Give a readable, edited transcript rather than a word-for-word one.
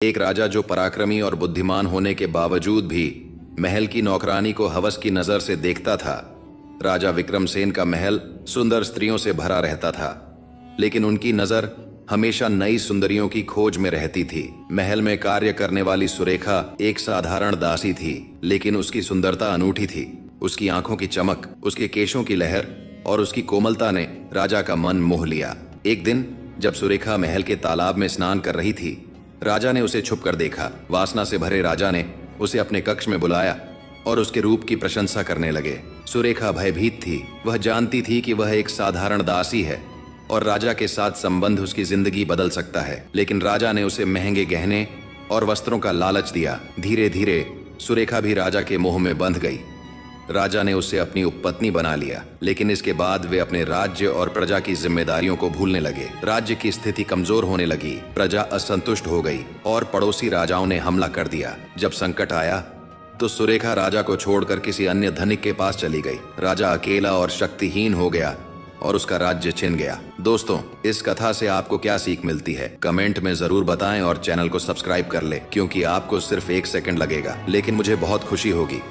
एक राजा जो पराक्रमी और बुद्धिमान होने के बावजूद भी महल की नौकरानी को हवस की नजर से देखता था। राजा विक्रमसेन का महल सुंदर स्त्रियों से भरा रहता था, लेकिन उनकी नजर हमेशा नई सुंदरियों की खोज में रहती थी। महल में कार्य करने वाली सुरेखा एक साधारण दासी थी, लेकिन उसकी सुंदरता अनूठी थी। उसकी आंखों की चमक, उसके केशों की लहर और उसकी कोमलता ने राजा का मन मोह लिया। एक दिन जब सुरेखा महल के तालाब में स्नान कर रही थी, राजा ने उसे छुपकर देखा। वासना से भरे राजा ने उसे अपने कक्ष में बुलाया और उसके रूप की प्रशंसा करने लगे। सुरेखा भयभीत थी। वह जानती थी कि वह एक साधारण दासी है और राजा के साथ संबंध उसकी जिंदगी बदल सकता है, लेकिन राजा ने उसे महंगे गहने और वस्त्रों का लालच दिया। धीरे धीरे सुरेखा भी राजा के मोह में बंध गई। राजा ने उसे अपनी उपपत्नी बना लिया, लेकिन इसके बाद वे अपने राज्य और प्रजा की जिम्मेदारियों को भूलने लगे। राज्य की स्थिति कमजोर होने लगी, प्रजा असंतुष्ट हो गई और पड़ोसी राजाओं ने हमला कर दिया। जब संकट आया तो सुरेखा राजा को छोड़कर किसी अन्य धनिक के पास चली गई। राजा अकेला और शक्तिहीन हो गया और उसका राज्य छिन गया। दोस्तों, इस कथा से आपको क्या सीख मिलती है, कमेंट में जरूर बताएं और चैनल को सब्सक्राइब कर ले, क्योंकि आपको सिर्फ 1 सेकंड लगेगा, लेकिन मुझे बहुत खुशी होगी।